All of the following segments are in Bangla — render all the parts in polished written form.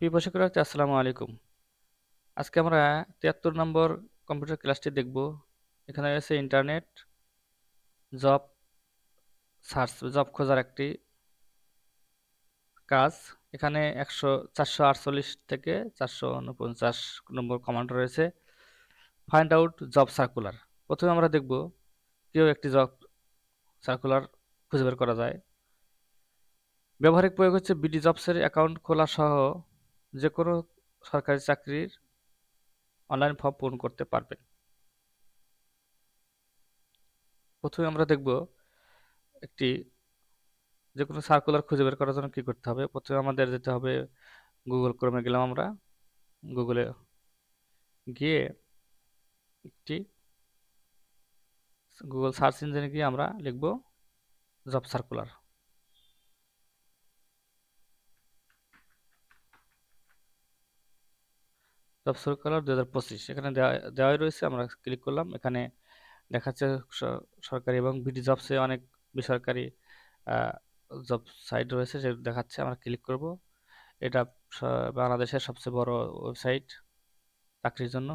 প্রিয় শিক্ষার্থী আসসালামু আলাইকুম। আজকে আমরা ৭৩ নম্বর কম্পিউটার ক্লাসটি দেখব। এখানে রয়েছে ইন্টারনেট জব সার্চ, জব খোঁজার একটি কাজ। এখানে 448 থেকে 449 নম্বর কমান্ড রয়েছে। Find out job circular. প্রথমে আমরা দেখব কিভাবে একটি জব সার্কুলার খুঁজে বের করা যায়। ব্যবহারিক প্রয়োগ হচ্ছে বিডি জবসের অ্যাকাউন্ট খোলা সহ যে কোনো সরকারি চাকরির অনলাইন ফর্ম পূরণ করতে পারবেন। প্রথমে আমরা দেখব একটি যে কোনো সার্কুলার খুঁজে বের করার জন্য কি করতে হবে। প্রথমে আমাদের যেতে হবে গুগল ক্রোমে গেলাম। আমরা গুগলে গিয়ে একটি গুগল সার্চ ইঞ্জিনে গিয়ে আমরা লিখব জব সার্কুলার। জব সার্কুলার 2025 এখানে দেওয়াই রয়েছে। আমরা ক্লিক করলাম। এখানে দেখাচ্ছে সরকারি এবং বিডি জবসে অনেক বেসরকারি জব সাইট রয়েছে, যে দেখাচ্ছে। আমরা ক্লিক করব। এটা বাংলাদেশের সবচেয়ে বড় ওয়েবসাইট চাকরির জন্য।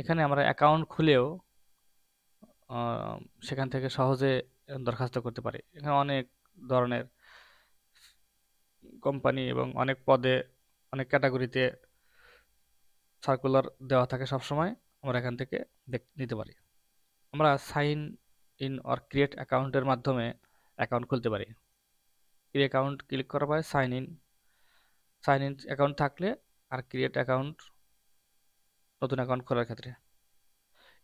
এখানে আমরা অ্যাকাউন্ট খুলেও আহ, সেখান থেকে সহজে দরখাস্ত করতে পারি। এখানে অনেক ধরনের কোম্পানি এবং অনেক পদে, অনেক ক্যাটাগরিতে সার্কুলার দেওয়া থাকে সবসময়। আমরা এখান থেকে নিতে পারি। আমরা সাইন ইন অর ক্রিয়েট অ্যাকাউন্টের মাধ্যমে অ্যাকাউন্ট খুলতে পারি। ক্রিয়েট অ্যাকাউন্ট ক্লিক করার পরে সাইন ইন অ্যাকাউন্ট থাকলে আর ক্রিয়েট অ্যাকাউন্ট নতুন অ্যাকাউন্ট খোলার ক্ষেত্রে।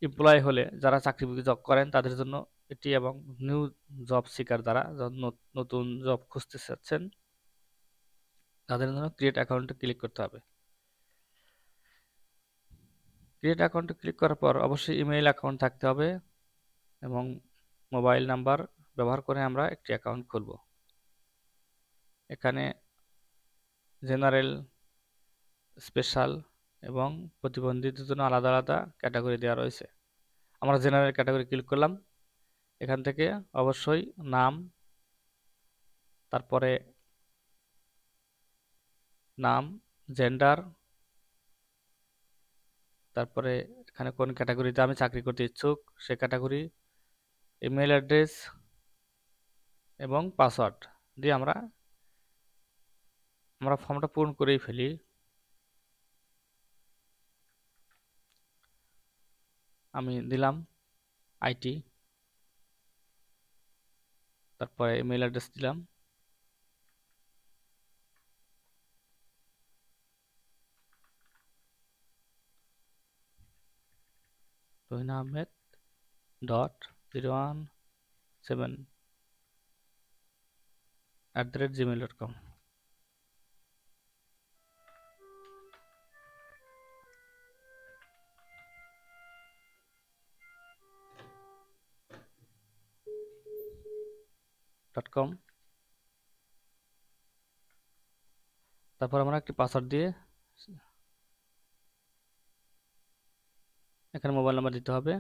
এমপ্লয় হলে যারা চাকরি জব করেন তাদের জন্য এটি, এবং নিউ জব সিকার যারা নতুন জব খুঁজতে চাচ্ছেন তাদের জন্য ক্রিয়েট অ্যাকাউন্টে ক্লিক করতে হবে। ক্রিয়েট অ্যাকাউন্টে ক্লিক করার পর অবশ্যই ইমেইল অ্যাকাউন্ট থাকতে হবে এবং মোবাইল নাম্বার ব্যবহার করে আমরা একটি অ্যাকাউন্ট খুলব। এখানে জেনারেল, স্পেশাল এবং প্রতিবন্ধীদের জন্য আলাদা আলাদা ক্যাটাগরি দেওয়া রয়েছে। আমরা জেনারেল ক্যাটাগরি ক্লিক করলাম। এখান থেকে অবশ্যই নাম, তারপরে নাম, জেন্ডার, তারপরে এখানে কোন ক্যাটাগরিতে আমি চাকরি করতে ইচ্ছুক সে ক্যাটাগরি, ইমেল অ্যাড্রেস এবং পাসওয়ার্ড দিয়ে আমরা ফর্মটা পূরণ করেই ফেলি। আমি দিলাম আইটি, তারপরে ইমেল অ্যাড্রেস দিলাম, রহিন আহমেদ .017@gmail.com। তারপর আমরা একটি পাসওয়ার্ড দিয়ে এখানে মোবাইল নাম্বার দিতে হবে।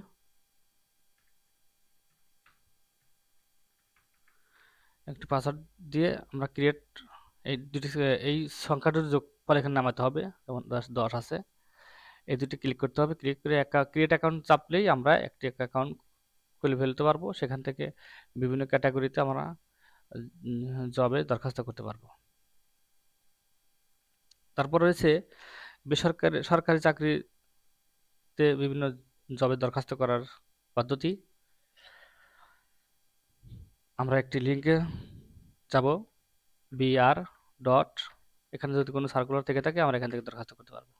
একটি পাসওয়ার্ড দিয়ে আমরা ক্রিয়েট, এই সংখ্যাটা যোগফল এখানে নামাতে হবে, যেমন 10 আছে। এই দুটি ক্লিক করতে হবে। ক্লিক করে ক্রিয়েট অ্যাকাউন্ট চাপলেই আমরা একটি অ্যাকাউন্ট খুলে ফেলতে পারবো। সেখান থেকে বিভিন্ন ক্যাটাগরিতে আমরা জবে দরখাস্ত করতে পারবো। তারপর রয়েছে বেসরকারি, সরকারি চাকরিতে বিভিন্ন জবে দরখাস্ত করার পদ্ধতি। আমরা একটি লিঙ্কে যাব, বিআর ডট, এখানে যদি কোনো সার্কুলার থেকে থাকে আমরা এখান থেকে দরখাস্ত করতে পারবো।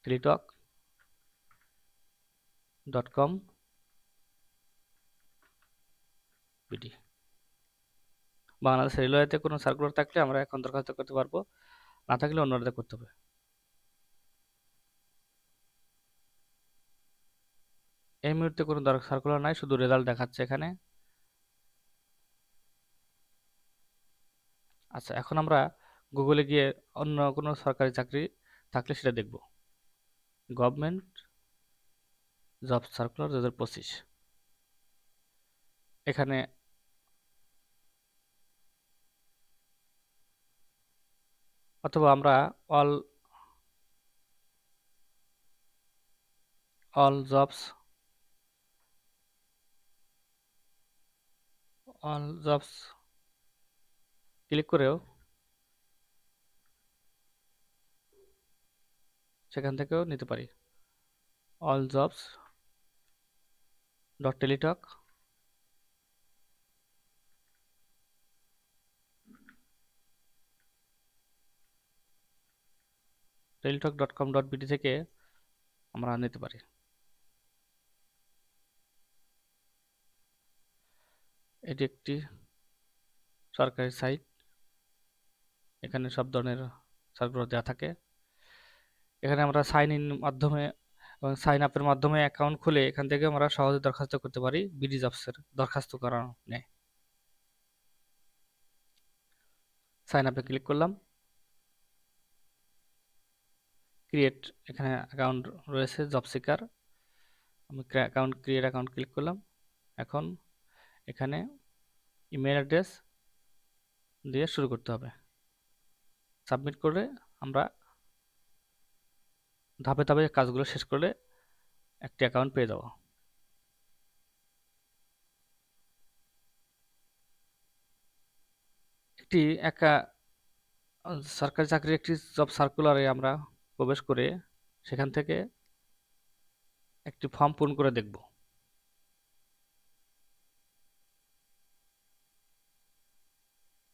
টেলিটক.com বিডি। বাংলাদেশ রেলওয়েতে কোনো সার্কুলার থাকলে আমরা এখন দরখাস্ত করতে পারবো, না থাকলে অন্যরা করতে হবে। এই মুহূর্তে কোনো সার্কুলার নাই, শুধু রেজাল্ট দেখাচ্ছে এখানে। আচ্ছা, এখন আমরা গুগলে গিয়ে অন্য কোনো সরকারি চাকরি থাকলে সেটা দেখব। Government job circular 2025। এখানে অথবা আমরা অল জবস ক্লিক করেও সেখান থেকেও নিতে পারি। অল জবস ডট টেলিটক টেলিটক.com.bd থেকে আমরা নিতে পারি। এটি একটি সরকারি সাইট, এখানে সব ধরনের সার্কুলার দেওয়া থাকে। এখানে আমরা সাইন ইন মাধ্যমে এবং সাইন আপের মাধ্যমে অ্যাকাউন্ট খুলে এখান থেকে আমরা সহজে দরখাস্ত করতে পারি বিডি জবসের দরখাস্ত করানো নেই। সাইন আপে ক্লিক করলাম, ক্রিয়েট, এখানে অ্যাকাউন্ট রয়েছে জব সিকার, আমি ক্রিয়েট অ্যাকাউন্ট ক্লিক করলাম। এখন এখানে ইমেল অ্যাড্রেস দিয়ে শুরু করতে হবে। সাবমিট করে আমরা ধাপে ধাপে কাজগুলো শেষ করলে একটি অ্যাকাউন্ট পেয়ে যাব। একটি সরকারি চাকরির একটি জব সার্কুলারে আমরা প্রবেশ করে সেখান থেকে একটি ফর্ম পূরণ করে দেখব।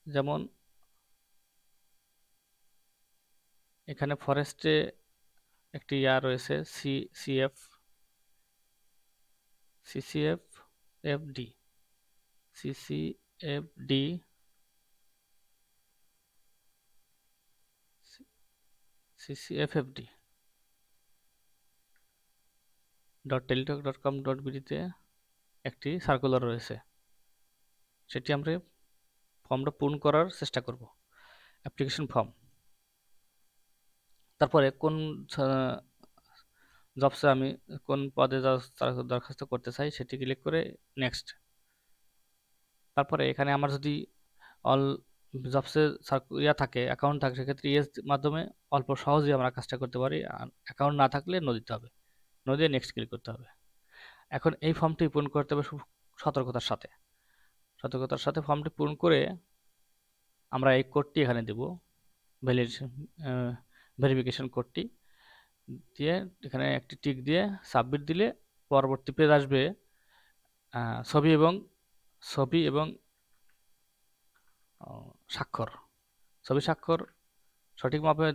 যেমন এখানে ফরেস্টে একটি রয়েছে সিসিএফডি ccfd.teletalk.com.bd-তে একটি সার্কুলার রয়েছে, সেটি আমরা ফর্মটা পূরণ করার চেষ্টা করব, অ্যাপ্লিকেশন ফর্ম। তারপরে কোন জবসে আমি কোন পদে দরখাস্ত করতে চাই সেটি ক্লিক করে নেক্সট। তারপরে এখানে আমার যদি অল জবসে থাকে, অ্যাকাউন্ট থাকে, সেক্ষেত্রে ইয়েস মাধ্যমে অল্প সহজেই আমরা কাজটা করতে পারি। আর অ্যাকাউন্ট না থাকলে নো দিতে হবে, নো দিয়ে নেক্সট ক্লিক করতে হবে। এখন এই ফর্মটি পূরণ করতে হবে সতর্কতার সাথে ফর্মটি পূরণ করে আমরা এই কোডটি এখানে দেব, ভেরিফিকেশন কোডটি দিয়ে এখানে একটি টিক দিয়ে সাবমিট দিলে পরবর্তী পেজ আসবে। ছবি এবং স্বাক্ষর, স্বাক্ষর সঠিক মাপে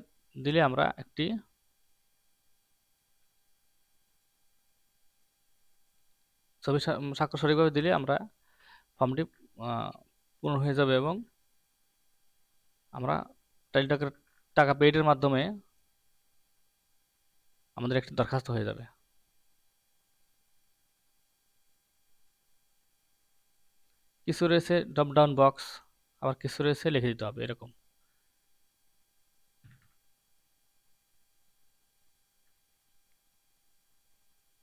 দিলে আমরা একটি স্বাক্ষর সঠিকভাবে দিলে আমরা ফর্মটি পূর্ণ হয়ে যাবে এবং আমরা টেলিটকের টাকা পেইডের মাধ্যমে আমাদের একটি দরখাস্ত হয়ে যাবে। কিছু রয়েছে ড্রপ ডাউন বক্স, আবার কিছু রয়েছে লিখে দিতে হবে এরকম।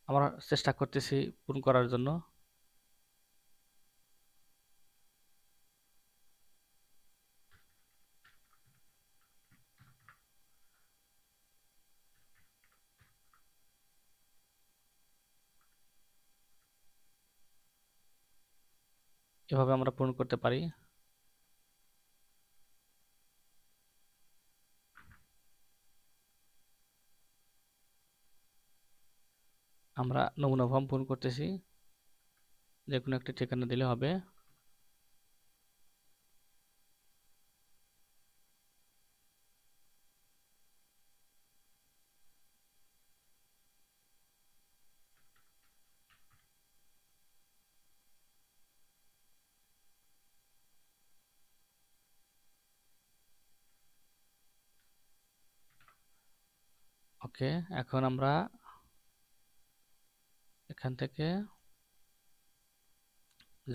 আমরা চেষ্টা করতেছি পূরণ করার জন্য। এভাবে আমরা পূরণ করতে পারি। আমরা নমুনা ফর্ম পূরণ করতেছি, যে কোনো একটা ঠিকানা দিলে হবে। ওকে, এখন আমরা এখান থেকে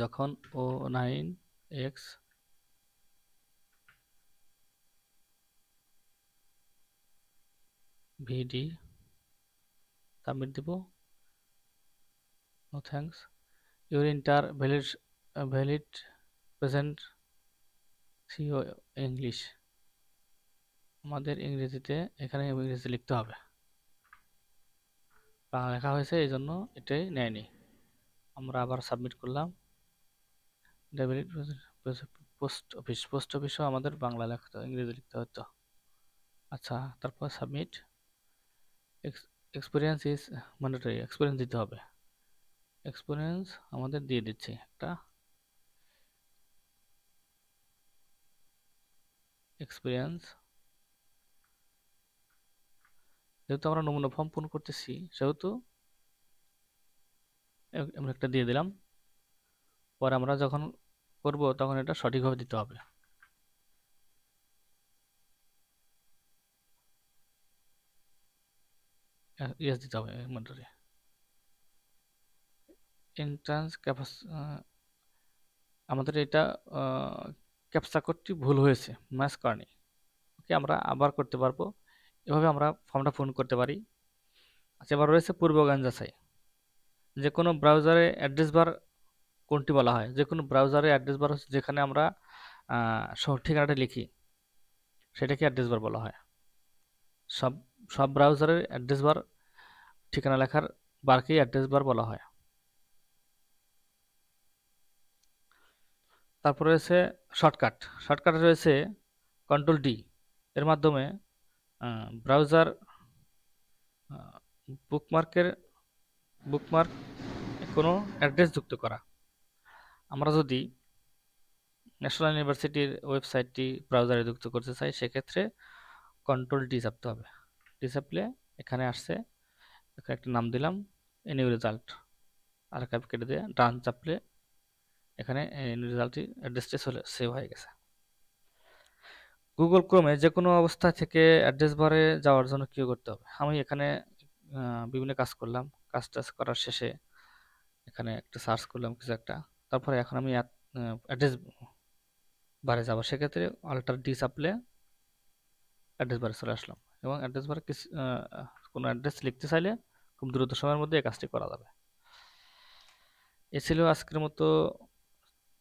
যখন O9X VD সাবমিট দেব। No thanks, your enter valid present CO English. আমাদের ইংরেজিতে এখানে ইংরেজি লিখতে হবে, বাংলা লেখা হয়েছে এই জন্য এটাই নেয়নি। আমরা আবার সাবমিট করলাম। পোস্ট অফিসও আমাদের বাংলা লিখতে ইংরেজি লিখতে হতো। আচ্ছা, তারপর submit. Experience is mandatory, experience দিতে হবে। এক্সপিরিয়েন্স আমাদের দিয়ে দিচ্ছি একটা এক্সপিরিয়েন্স। যেহেতু আমরা নমুনা ফর্ম পূরণ করতেছি সেহেতু আমরা একটা দিয়ে দিলাম। পরে আমরা যখন করব তখন এটা সঠিকভাবে দিতে হবে। ইয়েস দিতে হবে ম্যান্ডেটরি। এন্ট্রান্স আমাদের এটা ক্যাপচা কোডটি ভুল হয়েছে, ম্যাচ করেনি। ওকে, আমরা আবার করতে পারবো। এভাবে আমরা ফর্মটা পূরণ করতে পারি। আচ্ছা, এবার রয়েছে পূর্বজ্ঞান যাচাই। যে কোনো ব্রাউজারে অ্যাড্রেস বার কোনটি বলা হয়? যে কোনো ব্রাউজারে অ্যাড্রেস বার হচ্ছে যেখানে আমরা ঠিকানাটা লিখি, সেটাকে অ্যাড্রেস বার বলা হয়। সব সব ব্রাউজারের অ্যাড্রেস বার, ঠিকানা লেখার বারকেই অ্যাড্রেস বার বলা হয়। তারপর রয়েছে শর্টকাটে রয়েছে কন্ট্রোল ডি। এর মাধ্যমে ব্রাউজার বুকমার্ক কোনো অ্যাড্রেস যুক্ত করা। আমরা যদি ন্যাশনাল ইউনিভার্সিটির ওয়েবসাইটটি ব্রাউজারে যুক্ত করতে চাই সেক্ষেত্রে কন্ট্রোল ডি চাপতে হবে। ডি চাপলে এখানে আসছে, এখানে একটা নাম দিলাম নিউ রেজাল্ট, আর্কাইভ কেটে দিয়ে ডান চাপলে এখানে নিউ রেজাল্টটি অ্যাড্রেসটি সেভ হয়ে গেছে। গুগল ক্রোমে যে কোনো অবস্থা থেকে অ্যাড্রেস বারে যাওয়ার জন্য কি করতে হবে? আমি এখানে বিভিন্ন কাজ করলাম, কাজ করার শেষে এখানে একটা সার্চ করলাম কিছু একটা, তারপরে এখন আমি অ্যাড্রেস বারে যাবো। সেক্ষেত্রে অল্টার ডি চাপলে অ্যাড্রেস বারে চলে আসলাম, এবং অ্যাড্রেস বারে কোনো অ্যাড্রেস লিখতে চাইলে খুব দ্রুত সময়ের মধ্যে এই কাজটি করা যাবে। এ ছিল আজকের মতো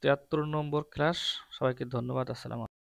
73 নম্বর ক্লাস। সবাইকে ধন্যবাদ। আসসালাম।